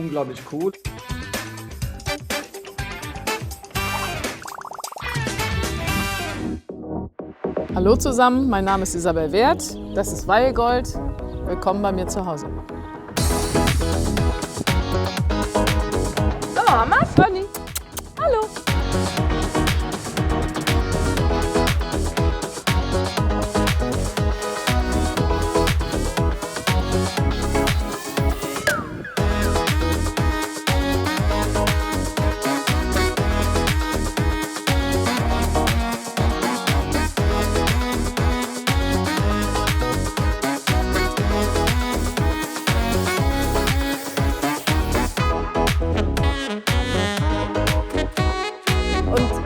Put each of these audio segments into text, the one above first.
unglaublich cool. Hallo zusammen, mein Name ist Isabel Werth, das ist Weihegold. Willkommen bei mir zu Hause. So, Mama, Conny. Hallo.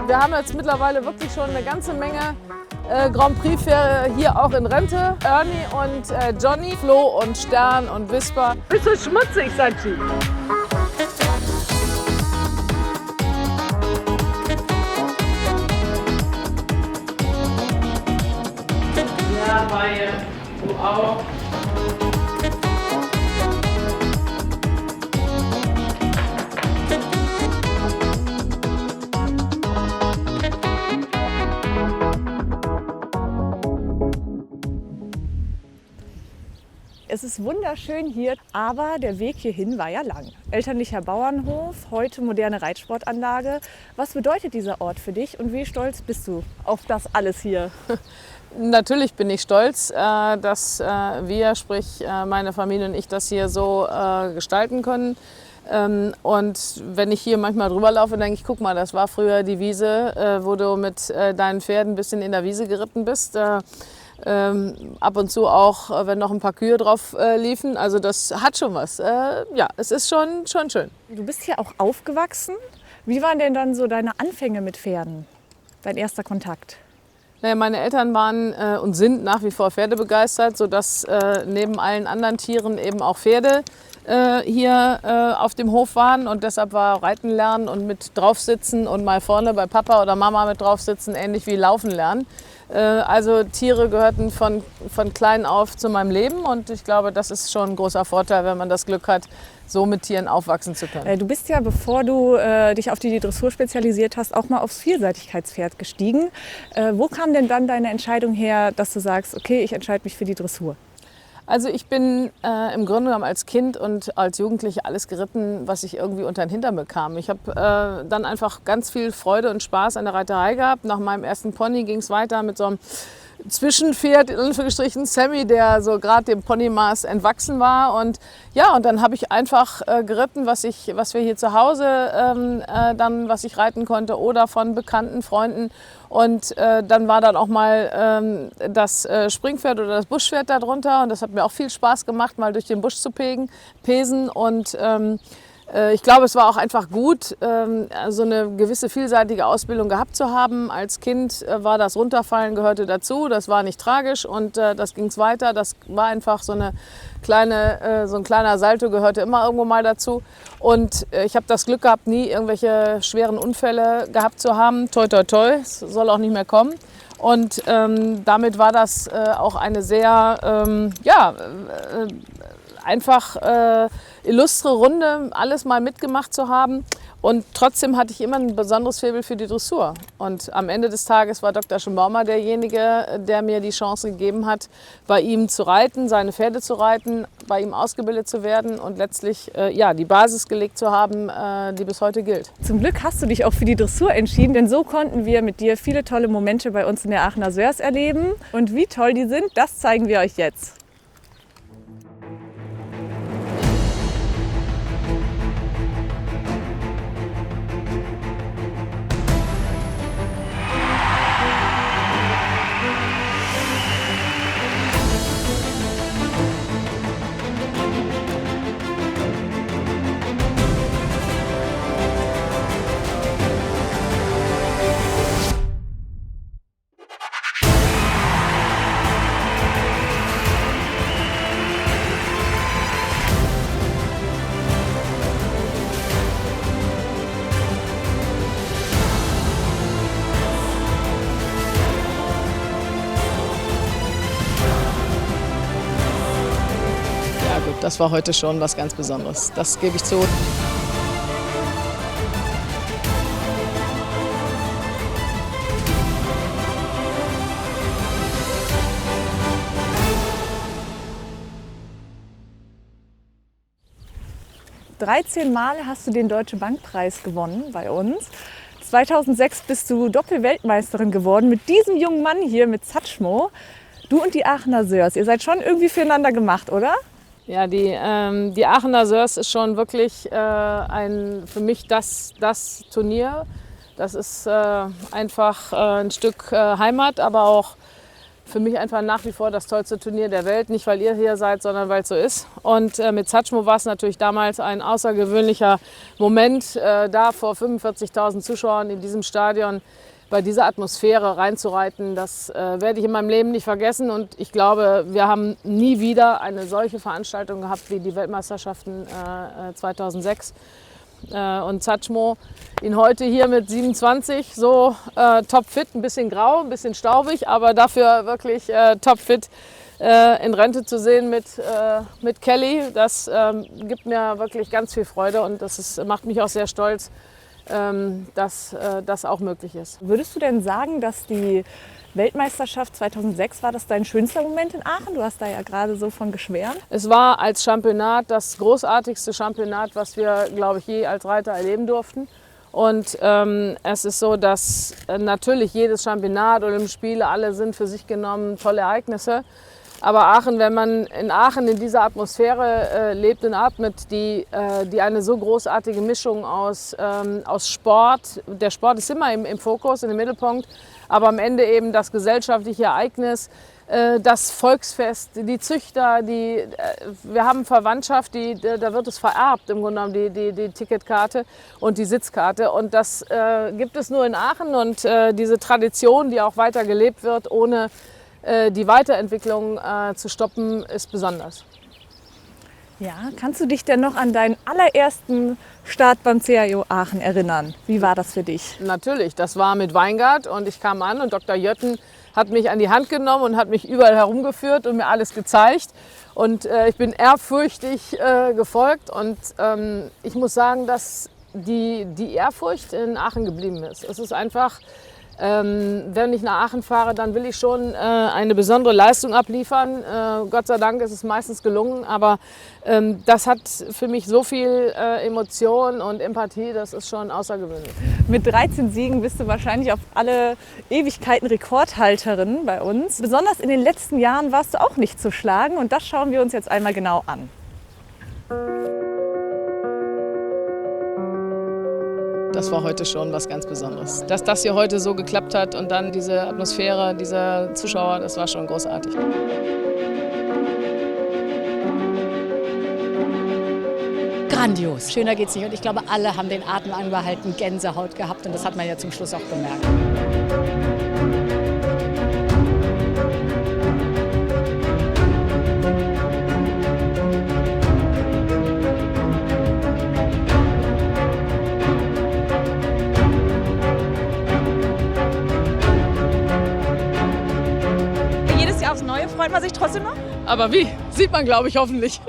Wir haben jetzt mittlerweile wirklich schon eine ganze Menge Grand Prix-Pferde hier auch in Rente. Ernie und Johnny, Flo und Stern und Whisper. Bist du schmutzig, sagt sie. Ja, Weihe, du auch. Es ist wunderschön hier, aber der Weg hierhin war ja lang. Elterlicher Bauernhof, heute moderne Reitsportanlage. Was bedeutet dieser Ort für dich und wie stolz bist du auf das alles hier? Natürlich bin ich stolz, dass wir, sprich meine Familie und ich, das hier so gestalten können. Und wenn ich hier manchmal drüber laufe, denke ich, guck mal, das war früher die Wiese, wo du mit deinen Pferden ein bisschen in der Wiese geritten bist. Ab und zu auch, wenn noch ein paar Kühe drauf liefen. Also das hat schon was. Ja, es ist schon schön. Du bist hier auch aufgewachsen. Wie waren denn dann so deine Anfänge mit Pferden? Dein erster Kontakt? Naja, meine Eltern waren und sind nach wie vor pferdebegeistert, sodass neben allen anderen Tieren eben auch Pferde hier auf dem Hof waren. Und deshalb war Reiten lernen und mit draufsitzen und mal vorne bei Papa oder Mama mit draufsitzen ähnlich wie Laufen lernen. Also Tiere gehörten von klein auf zu meinem Leben und ich glaube, das ist schon ein großer Vorteil, wenn man das Glück hat, so mit Tieren aufwachsen zu können. Du bist ja, bevor du dich auf die Dressur spezialisiert hast, auch mal aufs Vielseitigkeitspferd gestiegen. Wo kam denn dann deine Entscheidung her, dass du sagst, okay, ich entscheide mich für die Dressur? Also ich bin im Grunde genommen als Kind und als Jugendliche alles geritten, was ich irgendwie unter den Hintern bekam. Ich habe dann einfach ganz viel Freude und Spaß an der Reiterei gehabt. Nach meinem ersten Pony ging es weiter mit so einem Zwischenpferd, in Anführungsstrichen Sammy, der so gerade dem Ponymaß entwachsen war. Und ja, und dann habe ich einfach geritten, was wir hier zu Hause was ich reiten konnte oder von bekannten Freunden. Und dann war dann auch mal das Springpferd oder das Buschpferd darunter. Und das hat mir auch viel Spaß gemacht, mal durch den Busch zu pesen. Und ich glaube, es war auch einfach gut, so eine gewisse vielseitige Ausbildung gehabt zu haben. Als Kind war das Runterfallen gehörte dazu, das war nicht tragisch und das ging es weiter. Das war einfach so ein kleiner Salto gehörte immer irgendwo mal dazu. Und ich habe das Glück gehabt, nie irgendwelche schweren Unfälle gehabt zu haben. Toi, toi, toi, es soll auch nicht mehr kommen. Und damit war das auch eine sehr, einfach illustre Runde, alles mal mitgemacht zu haben. Und trotzdem hatte ich immer ein besonderes Faible für die Dressur. Und am Ende des Tages war Dr. Schönbaumer derjenige, der mir die Chance gegeben hat, bei ihm zu reiten, seine Pferde zu reiten, bei ihm ausgebildet zu werden und letztlich die Basis gelegt zu haben, die bis heute gilt. Zum Glück hast du dich auch für die Dressur entschieden, denn so konnten wir mit dir viele tolle Momente bei uns in der Aachener Sörs erleben. Und wie toll die sind, das zeigen wir euch jetzt. das war heute schon was ganz Besonderes. Das gebe ich zu. Dreizehn Mal hast du den Deutsche Bankpreis gewonnen bei uns. 2006 bist du Doppel-Weltmeisterin geworden mit diesem jungen Mann hier, mit Zatschmo. Du und die Aachener Sörs, ihr seid schon irgendwie füreinander gemacht, oder? Ja, die Aachener Sörs ist schon wirklich für mich das Turnier. Das ist einfach ein Stück Heimat, aber auch für mich einfach nach wie vor das tollste Turnier der Welt. Nicht, weil ihr hier seid, sondern weil es so ist. Und mit Zatschmo war es natürlich damals ein außergewöhnlicher Moment, da vor 45.000 Zuschauern in diesem Stadion bei dieser Atmosphäre reinzureiten. Das werde ich in meinem Leben nicht vergessen. Und ich glaube, wir haben nie wieder eine solche Veranstaltung gehabt wie die Weltmeisterschaften 2006. Und Zatschmo, ihn heute hier mit 27 so topfit, ein bisschen grau, ein bisschen staubig, aber dafür wirklich topfit in Rente zu sehen mit Kelly, das gibt mir wirklich ganz viel Freude und macht mich auch sehr stolz, dass das auch möglich ist. Würdest du denn sagen, dass die Weltmeisterschaft 2006, war das dein schönster Moment in Aachen? Du hast da ja gerade so von geschwärmt. Es war als Championat das großartigste Championat, was wir, glaube ich, je als Reiter erleben durften. Und es ist so, dass natürlich jedes Championat, Olympische Spiele, alle sind für sich genommen tolle Ereignisse. Aber Aachen, wenn man in Aachen in dieser Atmosphäre lebt und atmet, die eine so großartige Mischung aus Sport, der Sport ist immer im Fokus, im Mittelpunkt, aber am Ende eben das gesellschaftliche Ereignis, das Volksfest, die Züchter, wir haben Verwandtschaft, da wird es vererbt im Grunde genommen, die Ticketkarte und die Sitzkarte. Und das gibt es nur in Aachen und diese Tradition, die auch weiter gelebt wird, ohne die Weiterentwicklung zu stoppen, ist besonders. Ja, kannst du dich denn noch an deinen allerersten Start beim CAIO Aachen erinnern? Wie war das für dich? Natürlich, das war mit Weingart und ich kam an und Dr. Jötten hat mich an die Hand genommen und hat mich überall herumgeführt und mir alles gezeigt. Und ich bin ehrfürchtig gefolgt und ich muss sagen, dass die Ehrfurcht in Aachen geblieben ist. Es ist einfach, wenn ich nach Aachen fahre, dann will ich schon eine besondere Leistung abliefern. Gott sei Dank ist es meistens gelungen, aber das hat für mich so viel Emotion und Empathie, das ist schon außergewöhnlich. Mit 13 Siegen bist du wahrscheinlich auf alle Ewigkeiten Rekordhalterin bei uns. Besonders in den letzten Jahren warst du auch nicht zu schlagen und das schauen wir uns jetzt einmal genau an. Das war heute schon was ganz Besonderes. Dass das hier heute so geklappt hat und dann diese Atmosphäre, diese Zuschauer, das war schon großartig. Grandios. Schöner geht's nicht. Und ich glaube, alle haben den Atem angehalten, Gänsehaut gehabt. Und das hat man ja zum Schluss auch gemerkt. Jedes Jahr aufs Neue freut man sich trotzdem noch? Aber wie? Sieht man, glaube ich, hoffentlich.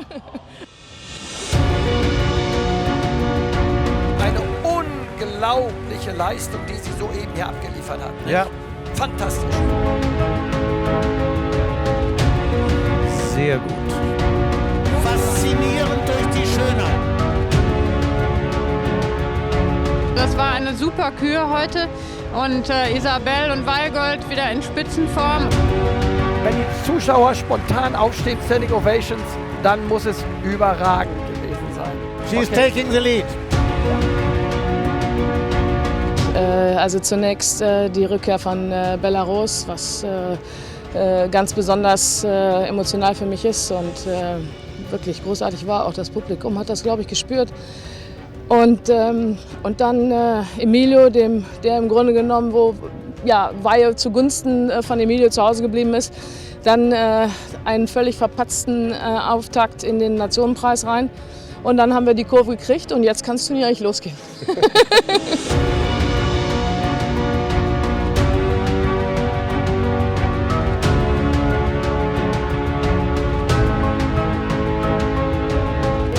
Eine unglaubliche Leistung, die sie soeben hier abgeliefert hat. Ja. Fantastisch. Sehr gut. Faszinierend durch die Schönheit. Das war eine super Kür heute und Isabel und Weigold wieder in Spitzenform. Wenn die Zuschauer spontan aufstehen, Standing Ovations, dann muss es überragend gewesen sein. She's taking the lead. Also zunächst die Rückkehr von Belarus, was ganz besonders emotional für mich ist und wirklich großartig war. Auch das Publikum hat das, glaube ich, gespürt. Und dann Emilio, der im Grunde genommen, Weihe zugunsten von Emilio zu Hause geblieben ist. Dann einen völlig verpatzten Auftakt in den Nationenpreis rein. Und dann haben wir die Kurve gekriegt und jetzt kann das Turnier eigentlich losgehen.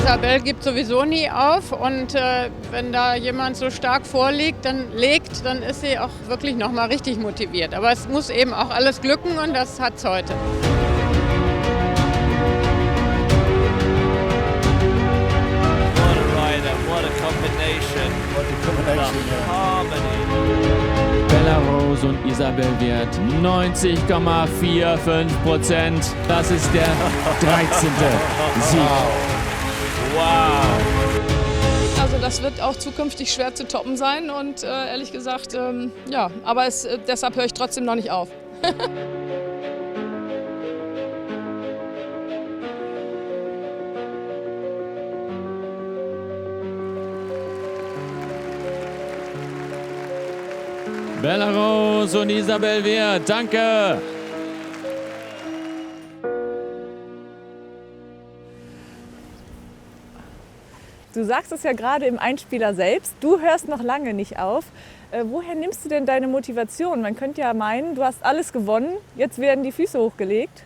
Isabel gibt sowieso nie auf und wenn da jemand so stark vorliegt, dann ist sie auch wirklich nochmal richtig motiviert. Aber es muss eben auch alles glücken und das hat's heute. What a rider, what a combination. What a combination, The yeah. harmony. Bella Rose und Isabel Wert 90,45%. Das ist der 13. Sieg. Wow. Also das wird auch zukünftig schwer zu toppen sein und ehrlich gesagt, ja, aber deshalb höre ich trotzdem noch nicht auf. Bella Rose und Isabel Wert, danke! Du sagst es ja gerade im Einspieler selbst, du hörst noch lange nicht auf. Woher nimmst du denn deine Motivation? Man könnte ja meinen, du hast alles gewonnen, jetzt werden die Füße hochgelegt.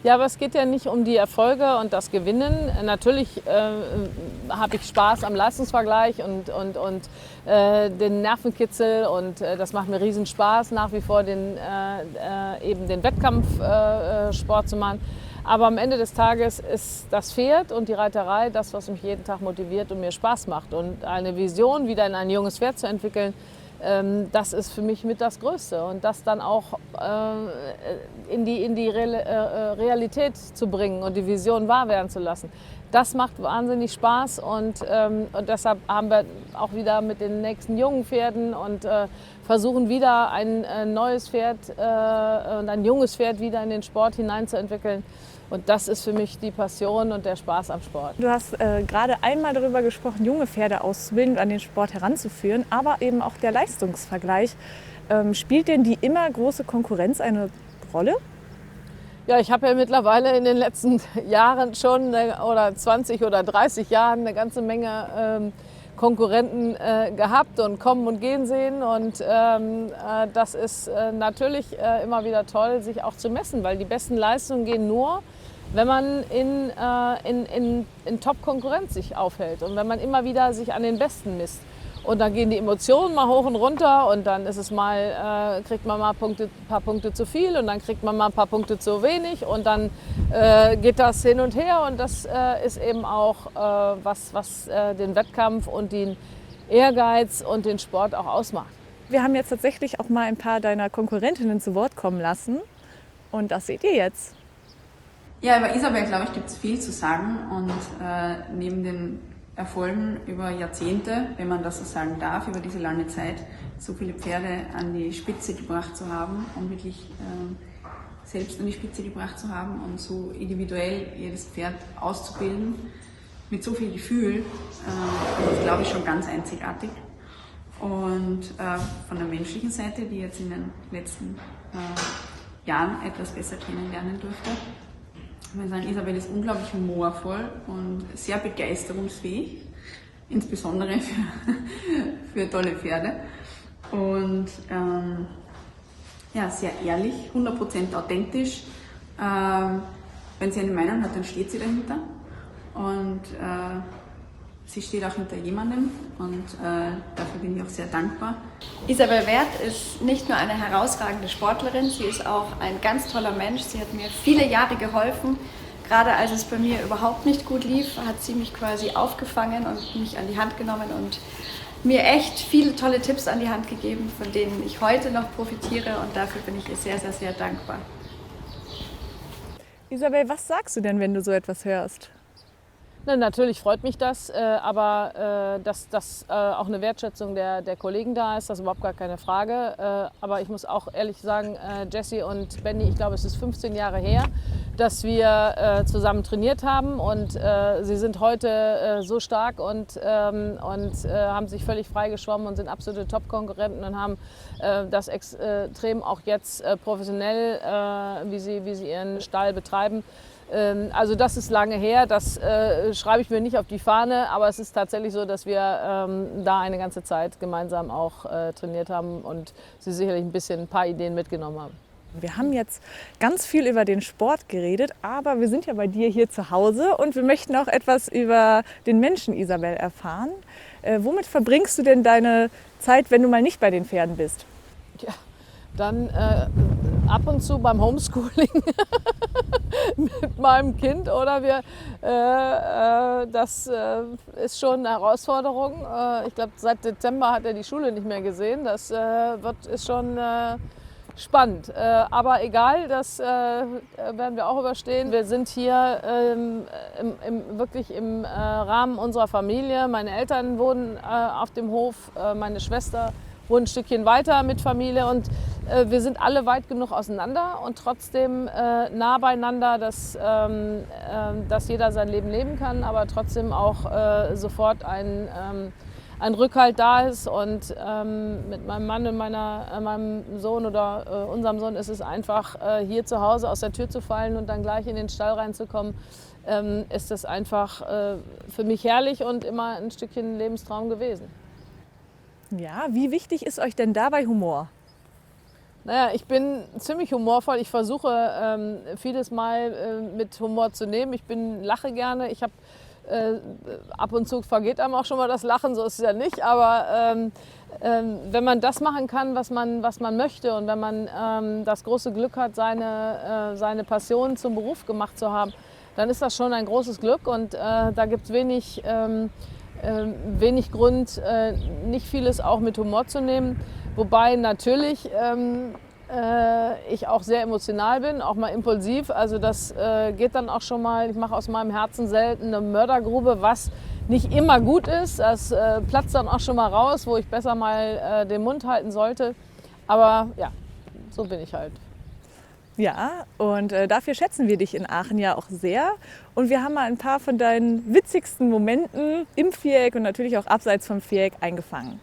Ja, aber es geht ja nicht um die Erfolge und das Gewinnen. Natürlich habe ich Spaß am Leistungsvergleich und den Nervenkitzel und das macht mir riesen Spaß, nach wie vor eben den Wettkampfsport zu machen. Aber am Ende des Tages ist das Pferd und die Reiterei das, was mich jeden Tag motiviert und mir Spaß macht. Und eine Vision, wieder in ein junges Pferd zu entwickeln, das ist für mich mit das Größte. Und das dann auch in die Realität zu bringen und die Vision wahr werden zu lassen. Das macht wahnsinnig Spaß und deshalb haben wir auch wieder mit den nächsten jungen Pferden und versuchen wieder ein neues Pferd und ein junges Pferd wieder in den Sport hineinzuentwickeln. Und das ist für mich die Passion und der Spaß am Sport. Du hast gerade einmal darüber gesprochen, junge Pferde auszubilden und an den Sport heranzuführen, aber eben auch der Leistungsvergleich. Spielt denn die immer große Konkurrenz eine Rolle? Ja, ich habe ja mittlerweile in den letzten Jahren schon oder 20 oder 30 Jahren eine ganze Menge Konkurrenten gehabt und kommen und gehen sehen. Und das ist natürlich immer wieder toll, sich auch zu messen, weil die besten Leistungen gehen nur, wenn man in Top-Konkurrenz sich aufhält und wenn man immer wieder sich an den Besten misst. Und dann gehen die Emotionen mal hoch und runter und dann ist es mal, kriegt man mal ein paar Punkte zu viel und dann kriegt man mal ein paar Punkte zu wenig und dann geht das hin und her und das ist eben auch was den Wettkampf und den Ehrgeiz und den Sport auch ausmacht. Wir haben jetzt tatsächlich auch mal ein paar deiner Konkurrentinnen zu Wort kommen lassen und das seht ihr jetzt. Ja, über Isabel, glaube ich, gibt es viel zu sagen und neben den Erfolgen über Jahrzehnte, wenn man das so sagen darf, über diese lange Zeit, so viele Pferde an die Spitze gebracht zu haben und wirklich selbst an die Spitze gebracht zu haben und so individuell jedes Pferd auszubilden, mit so viel Gefühl, das ist, glaube ich, schon ganz einzigartig. Und von der menschlichen Seite, die jetzt in den letzten Jahren etwas besser kennenlernen durfte, ich würde sagen, Isabel ist unglaublich humorvoll und sehr begeisterungsfähig, insbesondere für tolle Pferde. Und ja, sehr ehrlich, 100% authentisch. Wenn sie eine Meinung hat, dann steht sie dahinter. Und sie steht auch hinter jemandem und dafür bin ich auch sehr dankbar. Isabel Wert ist nicht nur eine herausragende Sportlerin, sie ist auch ein ganz toller Mensch. Sie hat mir viele Jahre geholfen. Gerade als es bei mir überhaupt nicht gut lief, hat sie mich quasi aufgefangen und mich an die Hand genommen und mir echt viele tolle Tipps an die Hand gegeben, von denen ich heute noch profitiere und dafür bin ich ihr sehr, sehr, sehr dankbar. Isabel, was sagst du denn, wenn du so etwas hörst? Na, natürlich freut mich das, aber dass auch eine Wertschätzung der Kollegen da ist, das ist überhaupt gar keine Frage. Aber ich muss auch ehrlich sagen, Jessie und Benny, ich glaube, es ist 15 Jahre her, dass wir zusammen trainiert haben und sie sind heute so stark und haben sich völlig frei geschwommen und sind absolute Top-Konkurrenten und haben das extrem auch jetzt professionell, wie sie ihren Stall betreiben. Also das ist lange her, das schreibe ich mir nicht auf die Fahne, aber es ist tatsächlich so, dass wir da eine ganze Zeit gemeinsam auch trainiert haben und sie sicherlich ein paar Ideen mitgenommen haben. Wir haben jetzt ganz viel über den Sport geredet, aber wir sind ja bei dir hier zu Hause und wir möchten auch etwas über den Menschen Isabel erfahren. Womit verbringst du denn deine Zeit, wenn du mal nicht bei den Pferden bist? Ja, dann ab und zu beim Homeschooling mit meinem Kind oder das ist schon eine Herausforderung. Ich glaube, seit Dezember hat er die Schule nicht mehr gesehen. Das ist schon spannend. Aber egal, das werden wir auch überstehen. Wir sind hier wirklich im Rahmen unserer Familie. Meine Eltern wohnen auf dem Hof, meine Schwester wohnt ein Stückchen weiter mit Familie und wir sind alle weit genug auseinander und trotzdem nah beieinander, dass jeder sein Leben leben kann, aber trotzdem auch sofort ein Rückhalt da ist. Und mit meinem Mann und meinem Sohn oder unserem Sohn ist es einfach, hier zu Hause aus der Tür zu fallen und dann gleich in den Stall reinzukommen, ist das einfach für mich herrlich und immer ein Stückchen Lebenstraum gewesen. Ja, wie wichtig ist euch denn dabei Humor? Naja, ich bin ziemlich humorvoll. Ich versuche vieles mal mit Humor zu nehmen. Ich lache gerne. Ich habe ab und zu vergeht einem auch schon mal das Lachen, so ist es ja nicht. Aber wenn man das machen kann, was man möchte und wenn man das große Glück hat, seine Passion zum Beruf gemacht zu haben, dann ist das schon ein großes Glück. Und da gibt es wenig Grund, nicht vieles auch mit Humor zu nehmen. Wobei natürlich ich auch sehr emotional bin, auch mal impulsiv. Also das geht dann auch schon mal, ich mache aus meinem Herzen selten eine Mördergrube, was nicht immer gut ist. Das platzt dann auch schon mal raus, wo ich besser mal den Mund halten sollte. Aber ja, so bin ich halt. Ja, und dafür schätzen wir dich in Aachen ja auch sehr. Und wir haben mal ein paar von deinen witzigsten Momenten im Viereck und natürlich auch abseits vom Viereck eingefangen.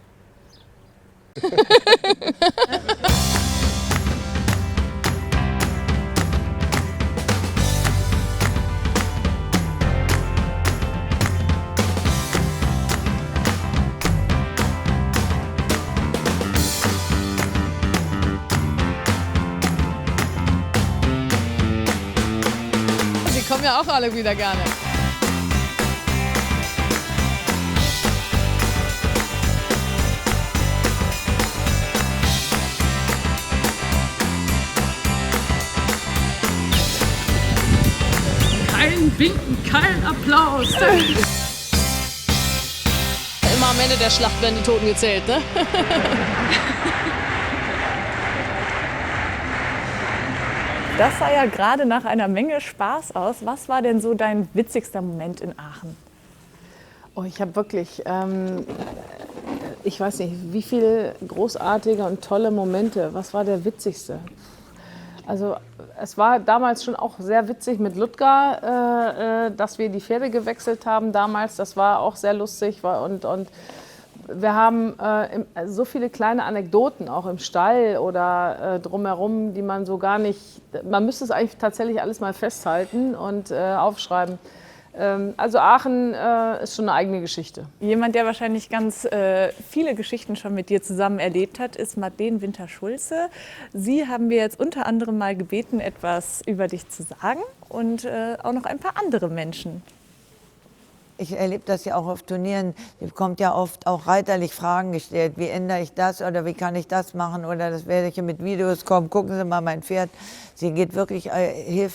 Die kommen ja auch alle wieder gerne. Kein Winken, kein Applaus. Immer am Ende der Schlacht werden die Toten gezählt, ne? Das sah ja gerade nach einer Menge Spaß aus. Was war denn so dein witzigster Moment in Aachen? Oh, ich habe wirklich, ich weiß nicht, wie viele großartige und tolle Momente. Was war der witzigste? Also es war damals schon auch sehr witzig mit Ludger, dass wir die Pferde gewechselt haben damals. Das war auch sehr lustig und wir haben so viele kleine Anekdoten auch im Stall oder drumherum, die man so gar nicht, man müsste es eigentlich tatsächlich alles mal festhalten und aufschreiben. Also Aachen ist schon eine eigene Geschichte. Jemand, der wahrscheinlich ganz viele Geschichten schon mit dir zusammen erlebt hat, ist Madeleine Winter-Schulze. Sie haben wir jetzt unter anderem mal gebeten, etwas über dich zu sagen und auch noch ein paar andere Menschen. Ich erlebe das ja auch auf Turnieren, die bekommt ja oft auch reiterlich Fragen gestellt, wie ändere ich das oder wie kann ich das machen oder das werde ich mit Videos kommen, gucken Sie mal mein Pferd. Sie geht wirklich,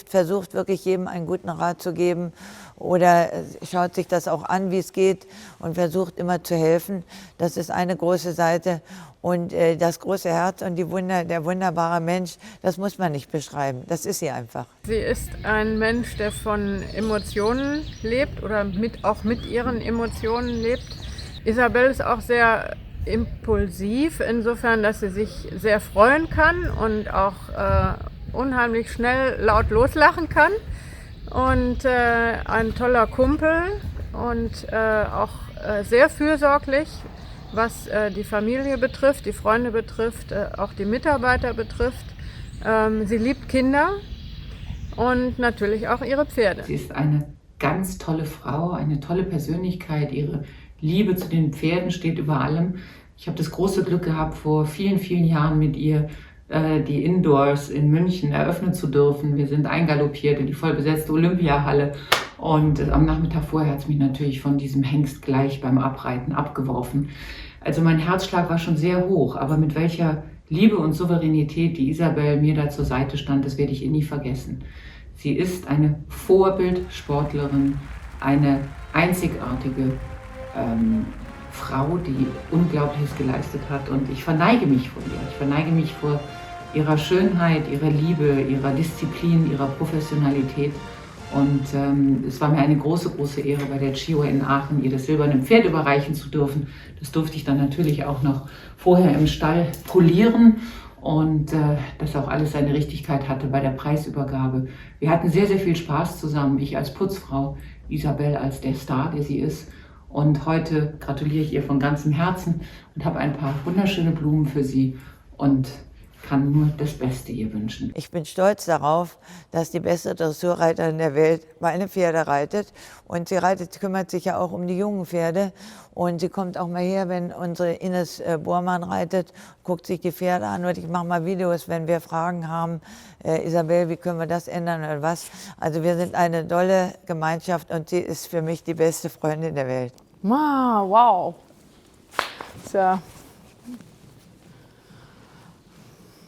versucht wirklich jedem einen guten Rat zu geben oder schaut sich das auch an, wie es geht und versucht immer zu helfen. Das ist eine große Seite. Und das große Herz und der wunderbare Mensch, das muss man nicht beschreiben. Das ist sie einfach. Sie ist ein Mensch, der von Emotionen lebt oder auch mit ihren Emotionen lebt. Isabel ist auch sehr impulsiv, insofern, dass sie sich sehr freuen kann und auch unheimlich schnell laut loslachen kann. Und ein toller Kumpel und auch sehr fürsorglich, was die Familie betrifft, die Freunde betrifft, auch die Mitarbeiter betrifft. Sie liebt Kinder und natürlich auch ihre Pferde. Sie ist eine ganz tolle Frau, eine tolle Persönlichkeit. Ihre Liebe zu den Pferden steht über allem. Ich habe das große Glück gehabt, vor vielen, vielen Jahren mit ihr die Indoors in München eröffnen zu dürfen. Wir sind eingaloppiert in die vollbesetzte Olympiahalle und am Nachmittag vorher hat es mich natürlich von diesem Hengst gleich beim Abreiten abgeworfen. Also mein Herzschlag war schon sehr hoch, aber mit welcher Liebe und Souveränität die Isabel mir da zur Seite stand, das werde ich nie vergessen. Sie ist eine Vorbildsportlerin, eine einzigartige Frau, die Unglaubliches geleistet hat und ich verneige mich vor ihr. Ich verneige mich vor ihrer Schönheit, ihrer Liebe, ihrer Disziplin, ihrer Professionalität und es war mir eine große, große Ehre, bei der Chio in Aachen ihr das silberne Pferd überreichen zu dürfen. Das durfte ich dann natürlich auch noch vorher im Stall polieren und dass auch alles seine Richtigkeit hatte bei der Preisübergabe. Wir hatten sehr, sehr viel Spaß zusammen, ich als Putzfrau, Isabel als der Star, der sie ist. Und heute gratuliere ich ihr von ganzem Herzen und habe ein paar wunderschöne Blumen für sie und kann nur das Beste ihr wünschen. Ich bin stolz darauf, dass die beste Dressurreiterin der Welt meine Pferde reitet. Und sie kümmert sich ja auch um die jungen Pferde. Und sie kommt auch mal her, wenn unsere Ines Bormann reitet, guckt sich die Pferde an. Und ich mache mal Videos, wenn wir Fragen haben. Isabel, wie können wir das ändern oder was? Also wir sind eine tolle Gemeinschaft und sie ist für mich die beste Freundin der Welt. Wow. Ist ja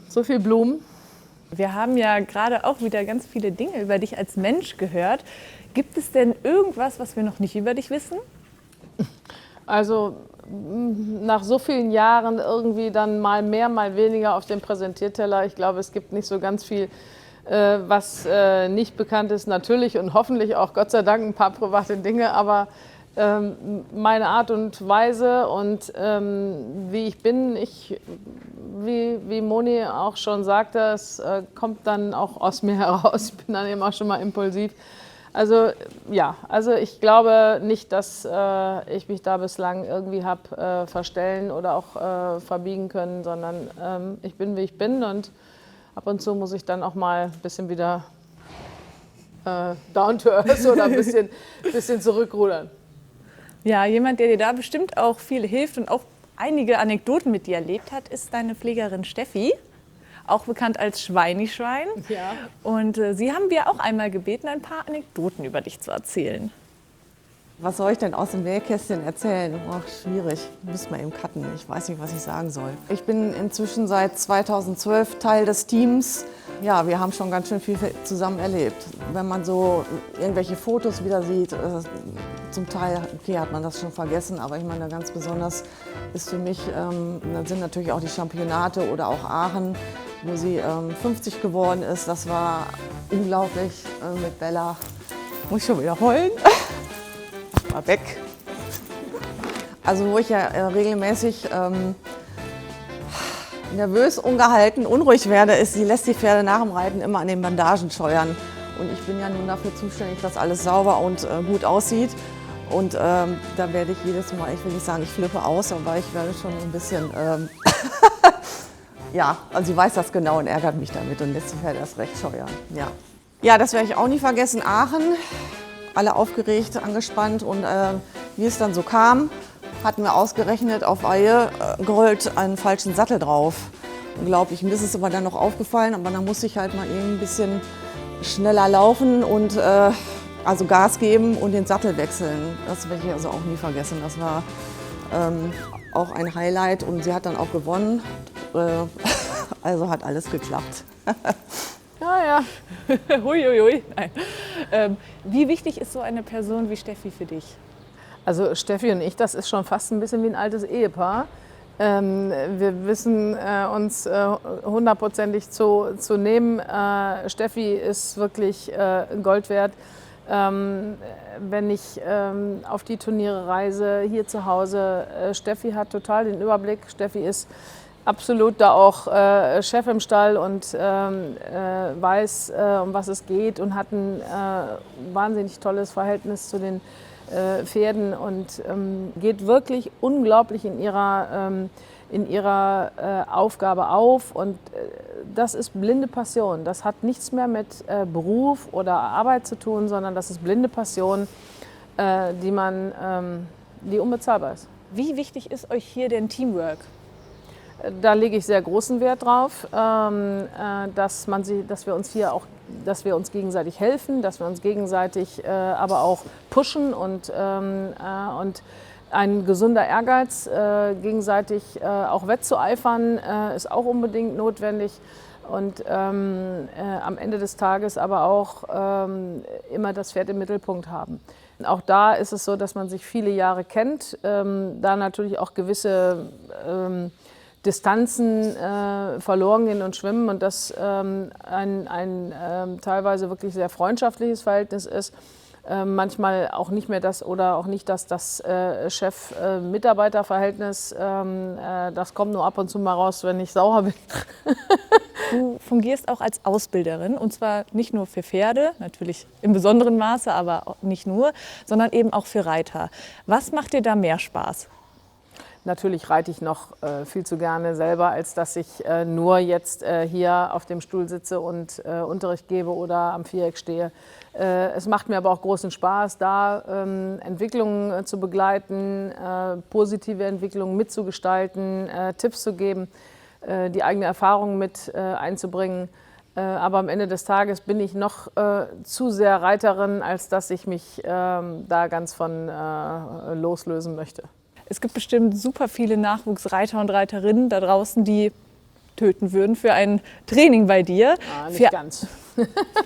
so viel Blumen. Wir haben ja gerade auch wieder ganz viele Dinge über dich als Mensch gehört. Gibt es denn irgendwas, was wir noch nicht über dich wissen? Also nach so vielen Jahren irgendwie dann mal mehr, mal weniger auf dem Präsentierteller. Ich glaube, es gibt nicht so ganz viel, was nicht bekannt ist. Natürlich und hoffentlich auch Gott sei Dank ein paar private Dinge, aber meine Art und Weise und wie ich bin, wie Moni auch schon sagte, es kommt dann auch aus mir heraus. Ich bin dann eben auch schon mal impulsiv. Also ja, also ich glaube nicht, dass ich mich da bislang irgendwie habe verstellen oder auch verbiegen können, sondern ich bin, wie ich bin und ab und zu muss ich dann auch mal ein bisschen wieder down to earth oder ein bisschen zurückrudern. Ja, jemand, der dir da bestimmt auch viel hilft und auch einige Anekdoten mit dir erlebt hat, ist deine Pflegerin Steffi, auch bekannt als Schweini-Schwein. Ja. Und sie haben wir auch einmal gebeten, ein paar Anekdoten über dich zu erzählen. Was soll ich denn aus dem Nähkästchen erzählen? Ach, schwierig. Müssen wir eben cutten. Ich weiß nicht, was ich sagen soll. Ich bin inzwischen seit 2012 Teil des Teams. Ja, wir haben schon ganz schön viel zusammen erlebt. Wenn man so irgendwelche Fotos wieder sieht, zum Teil okay, hat man das schon vergessen, aber ich meine, ganz besonders ist für mich, dann sind natürlich auch die Championate oder auch Aachen, wo sie 50 geworden ist. Das war unglaublich mit Bella. Muss ich schon wieder heulen? Mal weg. Also wo ich ja regelmäßig nervös, ungehalten, unruhig werde, ist, sie lässt die Pferde nach dem Reiten immer an den Bandagen scheuern. Und ich bin ja nun dafür zuständig, dass alles sauber und gut aussieht. Und da werde ich jedes Mal, ich will nicht sagen, ich flippe aus, aber ich werde schon ein bisschen, ja, also sie weiß das genau und ärgert mich damit und lässt die Pferde erst recht scheuern. Ja. Ja, das werde ich auch nie vergessen. Aachen, alle aufgeregt, angespannt und wie es dann so kam, hatten wir ausgerechnet auf Eihe Gold einen falschen Sattel drauf. Unglaublich, mir ist es aber dann noch aufgefallen, aber dann musste ich halt mal eben ein bisschen schneller laufen und also Gas geben und den Sattel wechseln. Das werde ich also auch nie vergessen. Das war auch ein Highlight und sie hat dann auch gewonnen. Also hat alles geklappt. Ja. Huiuiui. Nein. Wie wichtig ist so eine Person wie Steffi für dich? Also Steffi und ich, das ist schon fast ein bisschen wie ein altes Ehepaar. Wir wissen uns hundertprozentig zu nehmen. Steffi ist wirklich Gold wert. Wenn ich auf die Turniere reise, hier zu Hause, Steffi hat total den Überblick. Steffi ist absolut da auch Chef im Stall und weiß, um was es geht und hat ein wahnsinnig tolles Verhältnis zu den Pferden und geht wirklich unglaublich in ihrer Aufgabe auf. Und das ist blinde Passion. Das hat nichts mehr mit Beruf oder Arbeit zu tun, sondern das ist blinde Passion, die unbezahlbar ist. Wie wichtig ist euch hier denn Teamwork? da lege ich sehr großen Wert drauf, dass wir uns gegenseitig helfen, dass wir uns gegenseitig aber auch pushen und ein gesunder Ehrgeiz, gegenseitig auch wettzueifern, ist auch unbedingt notwendig. Und am Ende des Tages aber auch immer das Pferd im Mittelpunkt haben. Auch da ist es so, dass man sich viele Jahre kennt, da natürlich auch gewisse Distanzen verloren gehen und schwimmen und das ein teilweise wirklich sehr freundschaftliches Verhältnis ist. Manchmal auch nicht mehr das oder auch nicht das Chef-Mitarbeiter-Verhältnis. Das kommt nur ab und zu mal raus, wenn ich sauer bin. Du fungierst auch als Ausbilderin und zwar nicht nur für Pferde, natürlich im besonderen Maße, aber auch nicht nur, sondern eben auch für Reiter. Was macht dir da mehr Spaß? Natürlich reite ich noch viel zu gerne selber, als dass ich nur jetzt hier auf dem Stuhl sitze und Unterricht gebe oder am Viereck stehe. Es macht mir aber auch großen Spaß, da Entwicklungen zu begleiten, positive Entwicklungen mitzugestalten, Tipps zu geben, die eigene Erfahrung mit einzubringen. Aber am Ende des Tages bin ich noch zu sehr Reiterin, als dass ich mich da ganz von loslösen möchte. Es gibt bestimmt super viele Nachwuchsreiter und Reiterinnen da draußen, die töten würden für ein Training bei dir. Nicht ganz.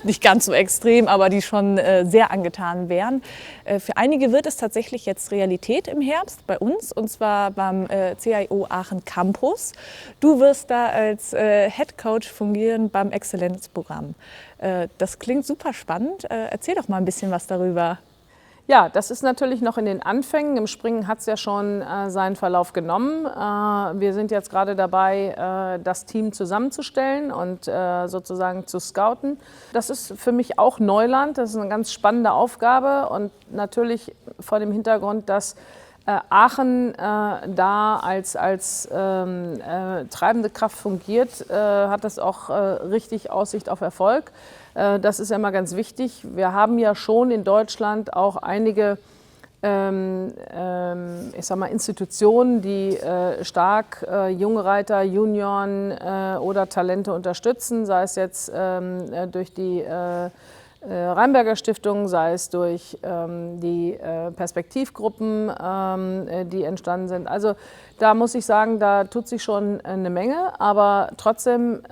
Nicht ganz so extrem, aber die schon sehr angetan wären. Für einige wird es tatsächlich jetzt Realität im Herbst bei uns, und zwar beim CIO Aachen Campus. Du wirst da als Head Coach fungieren beim Exzellenzprogramm. Das klingt super spannend. Erzähl doch mal ein bisschen was darüber. Ja, das ist natürlich noch in den Anfängen. Im Springen hat es ja schon seinen Verlauf genommen. Wir sind jetzt gerade dabei, das Team zusammenzustellen und sozusagen zu scouten. Das ist für mich auch Neuland. Das ist eine ganz spannende Aufgabe und natürlich vor dem Hintergrund, dass Aachen da als treibende Kraft fungiert, hat das auch richtig Aussicht auf Erfolg. Das ist ja immer ganz wichtig. Wir haben ja schon in Deutschland auch einige Institutionen, die stark junge Reiter, Junioren oder Talente unterstützen, sei es jetzt durch die Rheinberger Stiftung, sei es durch die Perspektivgruppen, die entstanden sind. Also da muss ich sagen, da tut sich schon eine Menge, aber trotzdem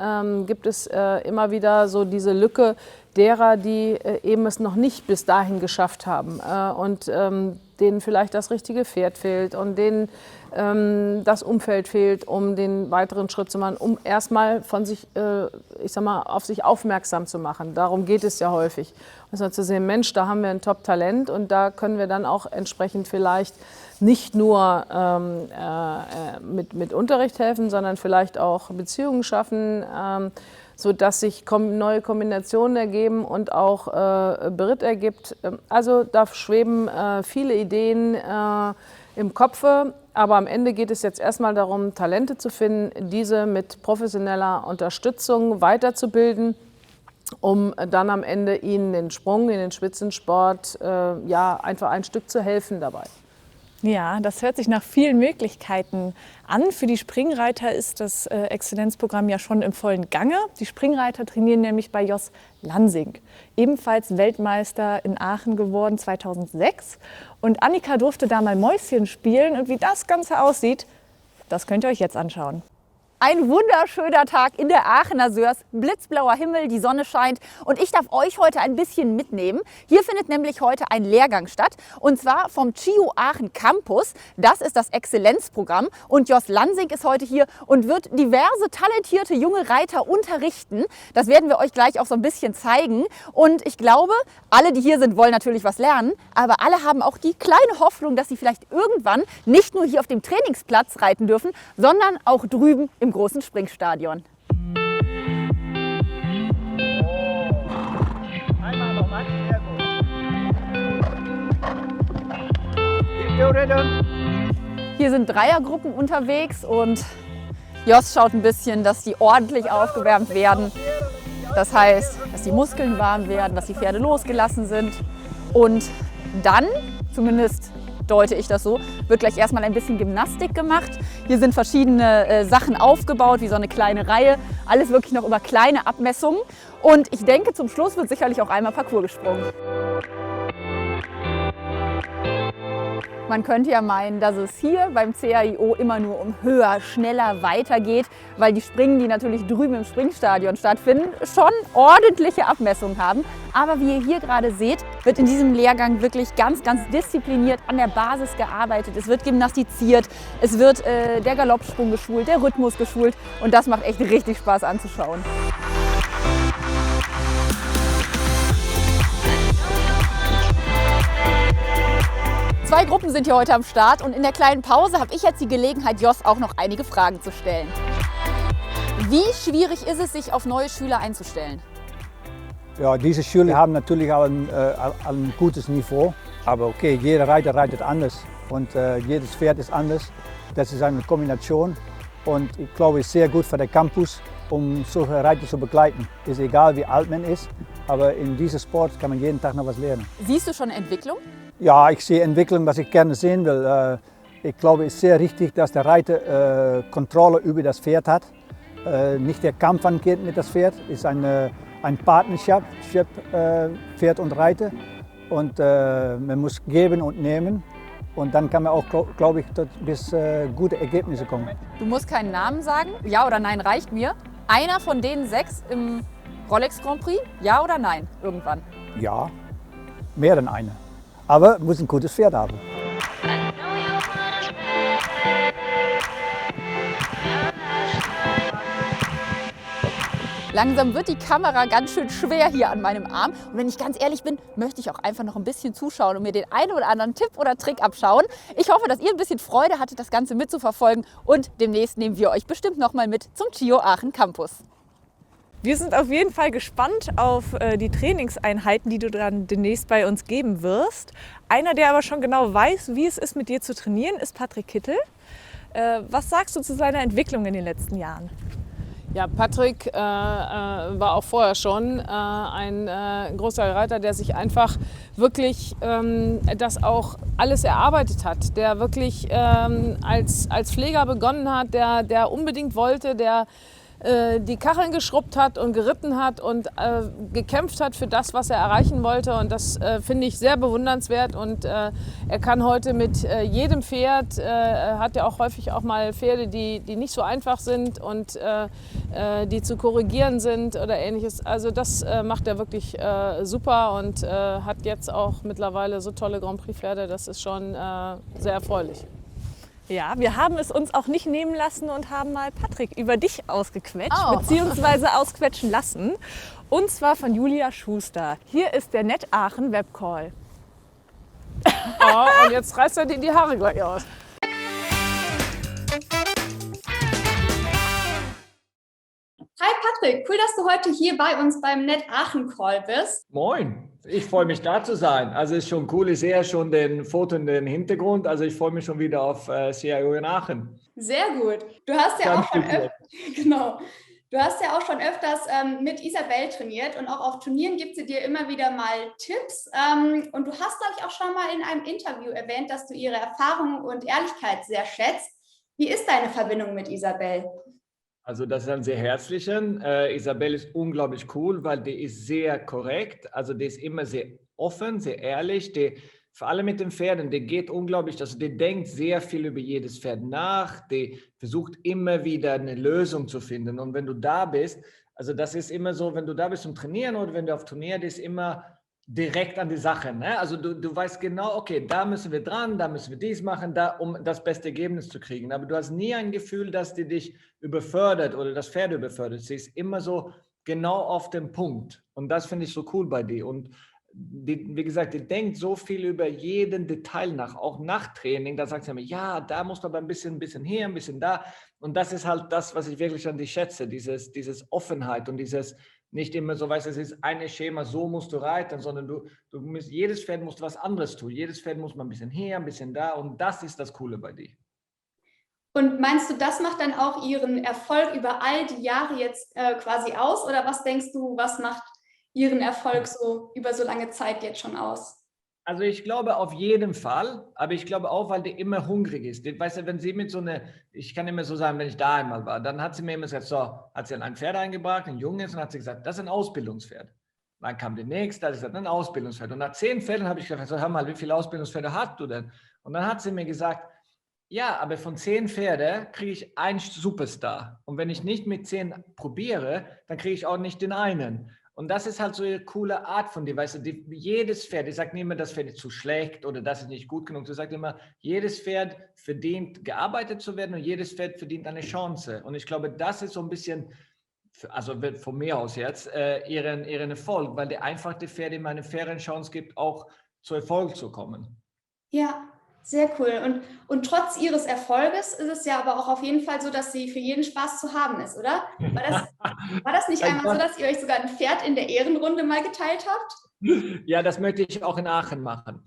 gibt es immer wieder so diese Lücke derer, die eben es noch nicht bis dahin geschafft haben und denen vielleicht das richtige Pferd fehlt und denen das Umfeld fehlt, um den weiteren Schritt zu machen, um erstmal von sich, auf sich aufmerksam zu machen. Darum geht es ja häufig. Also zu sehen, Mensch, da haben wir ein Top-Talent und da können wir dann auch entsprechend vielleicht nicht nur mit Unterricht helfen, sondern vielleicht auch Beziehungen schaffen, sodass sich neue Kombinationen ergeben und auch Beritt ergibt. Also da schweben viele Ideen im Kopfe, aber am Ende geht es jetzt erstmal darum, Talente zu finden, diese mit professioneller Unterstützung weiterzubilden, um dann am Ende ihnen den Sprung in den Spitzensport einfach ein Stück zu helfen dabei. Ja, das hört sich nach vielen Möglichkeiten an. Für die Springreiter ist das Exzellenzprogramm ja schon im vollen Gange. Die Springreiter trainieren nämlich bei Jos Lansing, ebenfalls Weltmeister in Aachen geworden 2006. Und Annika durfte da mal Mäuschen spielen. Und wie das Ganze aussieht, das könnt ihr euch jetzt anschauen. Ein wunderschöner Tag in der Aachener Sörs, blitzblauer Himmel, die Sonne scheint und ich darf euch heute ein bisschen mitnehmen. Hier findet nämlich heute ein Lehrgang statt und zwar vom CIO Aachen Campus. Das ist das Exzellenzprogramm und Jos Lansing ist heute hier und wird diverse talentierte junge Reiter unterrichten. Das werden wir euch gleich auch so ein bisschen zeigen und ich glaube, alle, die hier sind, wollen natürlich was lernen, aber alle haben auch die kleine Hoffnung, dass sie vielleicht irgendwann nicht nur hier auf dem Trainingsplatz reiten dürfen, sondern auch drüben im großen Springstadion. Einmal nochmal, sehr gut. Hier sind Dreiergruppen unterwegs und Jos schaut ein bisschen, dass die ordentlich aufgewärmt werden. Das heißt, dass die Muskeln warm werden, dass die Pferde losgelassen sind und dann, zumindest deute ich das so, wird gleich erstmal ein bisschen Gymnastik gemacht. Hier sind verschiedene Sachen aufgebaut, wie so eine kleine Reihe. Alles wirklich noch über kleine Abmessungen. Und ich denke, zum Schluss wird sicherlich auch einmal Parcours gesprungen. Man könnte ja meinen, dass es hier beim CAIO immer nur um höher, schneller, weiter geht, weil die Springen, die natürlich drüben im Springstadion stattfinden, schon ordentliche Abmessungen haben. Aber wie ihr hier gerade seht, wird in diesem Lehrgang wirklich ganz, ganz diszipliniert an der Basis gearbeitet. Es wird gymnastiziert, es wird der Galoppsprung geschult, der Rhythmus geschult und das macht echt richtig Spaß anzuschauen. Zwei Gruppen sind hier heute am Start und in der kleinen Pause habe ich jetzt die Gelegenheit, Jos auch noch einige Fragen zu stellen. Wie schwierig ist es, sich auf neue Schüler einzustellen? Ja, diese Schüler haben natürlich auch ein gutes Niveau. Aber okay, jeder Reiter reitet anders und jedes Pferd ist anders. Das ist eine Kombination und ich glaube, es ist sehr gut für den Campus, um solche Reiter zu begleiten. Es ist egal, wie alt man ist, aber in diesem Sport kann man jeden Tag noch was lernen. Siehst du schon Entwicklung? Ja, ich sehe Entwicklung, was ich gerne sehen will. Ich glaube, es ist sehr richtig, dass der Reiter Kontrolle über das Pferd hat. Nicht der Kampf angeht mit das Pferd, es ist ein Partnership, Pferd und Reiter. Und man muss geben und nehmen. Und dann kann man auch, glaube ich, bis gute Ergebnisse kommen. Du musst keinen Namen sagen, ja oder nein reicht mir. Einer von den 6 im Rolex Grand Prix, ja oder nein, irgendwann? Ja, mehr denn einer. Aber muss ein gutes Pferd haben. Langsam wird die Kamera ganz schön schwer hier an meinem Arm. Und wenn ich ganz ehrlich bin, möchte ich auch einfach noch ein bisschen zuschauen und mir den einen oder anderen Tipp oder Trick abschauen. Ich hoffe, dass ihr ein bisschen Freude hattet, das Ganze mitzuverfolgen. Und demnächst nehmen wir euch bestimmt noch mal mit zum CIO Aachen Campus. Wir sind auf jeden Fall gespannt auf die Trainingseinheiten, die du dann demnächst bei uns geben wirst. Einer, der aber schon genau weiß, wie es ist, mit dir zu trainieren, ist Patrick Kittel. Was sagst du zu seiner Entwicklung in den letzten Jahren? Ja, Patrick war auch vorher schon ein großer Reiter, der sich einfach wirklich das auch alles erarbeitet hat, der wirklich als Pfleger begonnen hat, der unbedingt wollte, der die Kacheln geschrubbt hat und geritten hat und gekämpft hat für das, was er erreichen wollte. Und das finde ich sehr bewundernswert. Und er kann heute mit jedem Pferd, hat ja auch häufig auch mal Pferde, die nicht so einfach sind und die zu korrigieren sind oder ähnliches. Also das macht er wirklich super und hat jetzt auch mittlerweile so tolle Grand Prix Pferde. Das ist schon sehr erfreulich. Ja, wir haben es uns auch nicht nehmen lassen und haben mal Patrick über dich ausgequetscht, beziehungsweise ausquetschen lassen. Und zwar von Julia Schuster. Hier ist der Net Aachen Webcall. Oh, und jetzt reißt er dir die Haare gleich aus. Hi Patrick, cool, dass du heute hier bei uns beim Net Aachen Call bist. Moin, ich freue mich da zu sein. Also es ist schon cool, ich sehe schon den Foto in den Hintergrund. Also ich freue mich schon wieder auf CAIO in Aachen. Sehr gut. Du hast ja auch schon öfters mit Isabel trainiert und auch auf Turnieren gibt sie dir immer wieder mal Tipps. Und du hast, glaube ich, auch schon mal in einem Interview erwähnt, dass du ihre Erfahrung und Ehrlichkeit sehr schätzt. Wie ist deine Verbindung mit Isabel? Also das ist ein sehr herzlichen. Isabel ist unglaublich cool, weil die ist sehr korrekt. Also die ist immer sehr offen, sehr ehrlich. Die, vor allem mit den Pferden, die geht unglaublich, also die denkt sehr viel über jedes Pferd nach. Die versucht immer wieder eine Lösung zu finden. Und wenn du da bist, also das ist immer so, wenn du da bist zum Trainieren oder wenn du auf Turnier bist, immer direkt an die Sache. Ne? Also du weißt genau, okay, da müssen wir dran, da müssen wir dies machen, um das beste Ergebnis zu kriegen. Aber du hast nie ein Gefühl, dass die dich überfördert oder das Pferd überfördert. Sie ist immer so genau auf dem Punkt. Und das finde ich so cool bei dir. Und die, wie gesagt, die denkt so viel über jeden Detail nach, auch nach Training. Da sagt sie mir, ja, da musst du aber ein bisschen hier, ein bisschen da. Und das ist halt das, was ich wirklich an dich schätze, dieses Offenheit und dieses nicht immer so, weißt du, es ist ein Schema, so musst du reiten, sondern du musst, jedes Pferd muss was anderes tun. Jedes Pferd muss mal ein bisschen hier, ein bisschen da und das ist das Coole bei dir. Und meinst du, das macht dann auch ihren Erfolg über all die Jahre jetzt quasi aus? Oder was denkst du, was macht ihren Erfolg so über so lange Zeit jetzt schon aus? Also ich glaube auf jeden Fall, aber ich glaube auch, weil der immer hungrig ist. Weißt du, wenn sie mit so eine, ich kann immer so sagen, wenn ich da einmal war, dann hat sie mir immer gesagt, so, hat sie ein Pferd eingebracht, ein Junges, und hat sie gesagt, das ist ein Ausbildungspferd. Dann kam der nächste, hat gesagt, ein Ausbildungspferd. Und nach 10 Pferden habe ich gesagt, so, hör mal, wie viele Ausbildungspferde hast du denn? Und dann hat sie mir gesagt, ja, aber von 10 Pferde kriege ich einen Superstar. Und wenn ich nicht mit 10 probiere, dann kriege ich auch nicht den einen. Und das ist halt so eine coole Art von dir, weißt du, jedes Pferd, ich sage nicht immer, das Pferd ist zu schlecht oder das ist nicht gut genug, du sagst immer, jedes Pferd verdient gearbeitet zu werden und jedes Pferd verdient eine Chance. Und ich glaube, das ist so ein bisschen, also von mir aus jetzt, ihren Erfolg, weil der einfach die Pferde immer eine faire Chance gibt, auch zu Erfolg zu kommen. Ja, sehr cool. Und trotz ihres Erfolges ist es ja aber auch auf jeden Fall so, dass sie für jeden Spaß zu haben ist, oder? War das nicht einmal so, dass ihr euch sogar ein Pferd in der Ehrenrunde mal geteilt habt? Ja, das möchte ich auch in Aachen machen.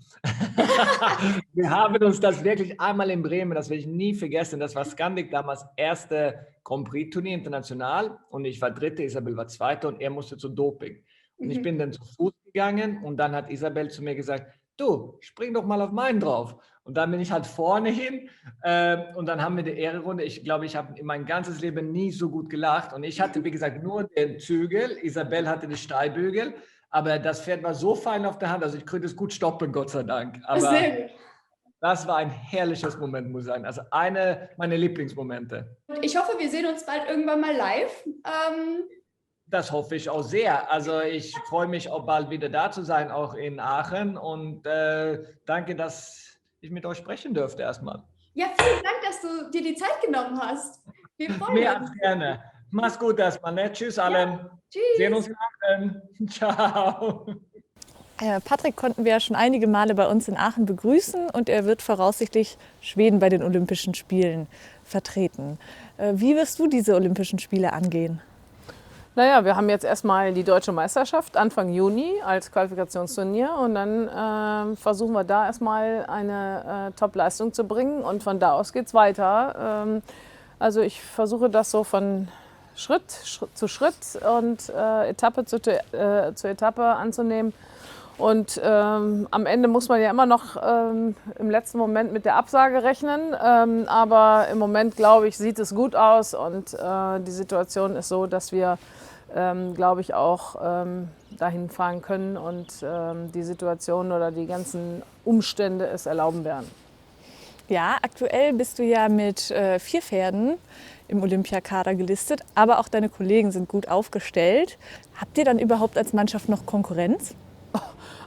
Wir haben uns das wirklich einmal in Bremen, das werde ich nie vergessen, das war Scandic damals erste Grand Prix-Turnier international und ich war Dritte, Isabel war Zweite und er musste zu Doping. Und ich bin dann zu Fuß gegangen und dann hat Isabel zu mir gesagt, du, spring doch mal auf meinen drauf. Und dann bin ich halt vorne hin und dann haben wir die Ehrenrunde. Ich glaube, ich habe in mein ganzes Leben nie so gut gelacht. Und ich hatte, wie gesagt, nur den Zügel. Isabel hatte die Steigbügel. Aber das Pferd war so fein auf der Hand, also ich konnte es gut stoppen, Gott sei Dank. Aber das war ein herrliches Moment, muss ich sagen. Also eine meiner Lieblingsmomente. Ich hoffe, wir sehen uns bald irgendwann mal live. Das hoffe ich auch sehr. Also ich freue mich auch bald wieder da zu sein, auch in Aachen. Und danke, dass ich mit euch sprechen dürfte erstmal. Ja, vielen Dank, dass du dir die Zeit genommen hast. Wir freuen uns. Mehr als gerne. Mach's gut erstmal, ne? Tschüss allen. Ja, tschüss. Sehen uns in Aachen. Ciao. Patrick konnten wir ja schon einige Male bei uns in Aachen begrüßen und er wird voraussichtlich Schweden bei den Olympischen Spielen vertreten. Wie wirst du diese Olympischen Spiele angehen? Naja, wir haben jetzt erstmal die Deutsche Meisterschaft Anfang Juni als Qualifikationsturnier und dann versuchen wir da erstmal eine Top-Leistung zu bringen und von da aus geht es weiter. Also ich versuche das so von Schritt zu Schritt und Etappe zu Etappe anzunehmen. Und am Ende muss man ja immer noch im letzten Moment mit der Absage rechnen. Aber im Moment, glaube ich, sieht es gut aus und die Situation ist so, dass wir, glaube ich, auch dahin fahren können und die Situation oder die ganzen Umstände es erlauben werden. Ja, aktuell bist du ja mit 4 Pferden im Olympiakader gelistet, aber auch deine Kollegen sind gut aufgestellt. Habt ihr dann überhaupt als Mannschaft noch Konkurrenz?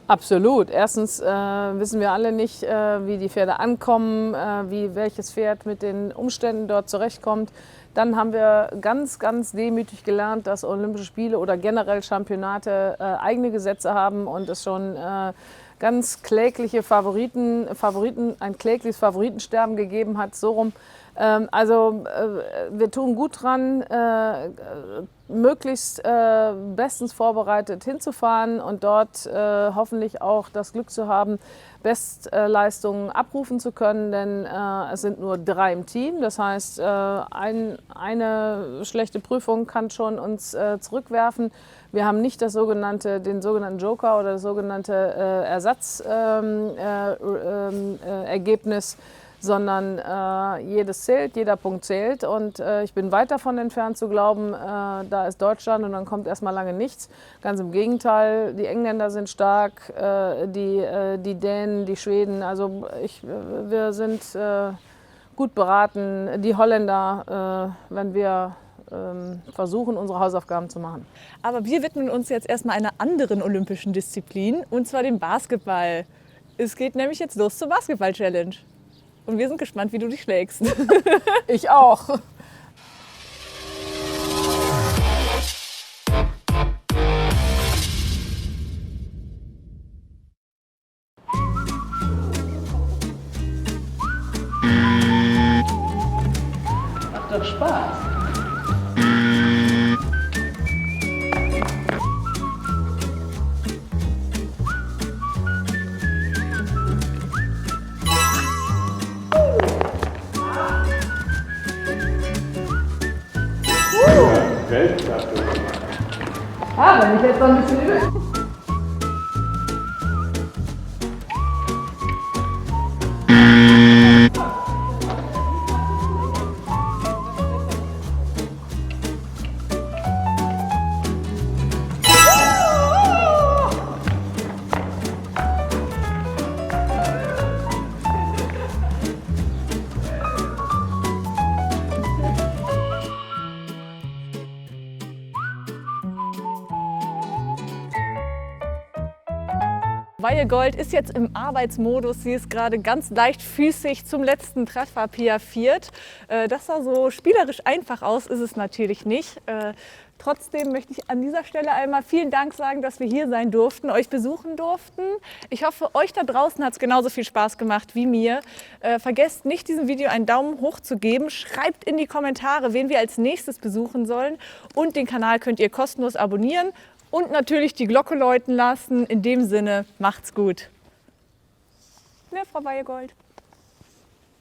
Absolut. Erstens wissen wir alle nicht, wie die Pferde ankommen, welches Pferd mit den Umständen dort zurechtkommt. Dann haben wir ganz, ganz demütig gelernt, dass Olympische Spiele oder generell Championate eigene Gesetze haben und es schon ganz klägliche ein klägliches Favoritensterben gegeben hat, so rum. Also wir tun gut dran, möglichst bestens vorbereitet hinzufahren und dort hoffentlich auch das Glück zu haben, Bestleistungen abrufen zu können, denn es sind nur 3 im Team. Das heißt, eine schlechte Prüfung kann schon uns zurückwerfen. Wir haben nicht den sogenannten Joker oder das sogenannte Ersatzergebnis, sondern jedes zählt, jeder Punkt zählt. Und ich bin weit davon entfernt zu glauben, da ist Deutschland und dann kommt erstmal lange nichts. Ganz im Gegenteil, die Engländer sind stark, die Dänen, die Schweden. Also wir sind gut beraten, die Holländer, wenn wir versuchen, unsere Hausaufgaben zu machen. Aber wir widmen uns jetzt erstmal einer anderen olympischen Disziplin, und zwar dem Basketball. Es geht nämlich jetzt los zur Basketball-Challenge. Und wir sind gespannt, wie du dich schlägst. Ich auch. Macht doch Spaß. Weltklasse. Ja, wenn ich jetzt noch ein bisschen übe. Weihegold ist jetzt im Arbeitsmodus. Sie ist gerade ganz leichtfüßig zum letzten Treffer piaffiert. Das sah so spielerisch einfach aus, ist es natürlich nicht. Trotzdem möchte ich an dieser Stelle einmal vielen Dank sagen, dass wir hier sein durften, euch besuchen durften. Ich hoffe, euch da draußen hat es genauso viel Spaß gemacht wie mir. Vergesst nicht, diesem Video einen Daumen hoch zu geben. Schreibt in die Kommentare, wen wir als nächstes besuchen sollen. Und den Kanal könnt ihr kostenlos abonnieren und natürlich die Glocke läuten lassen. In dem Sinne, macht's gut. Ne, Frau Weihegold?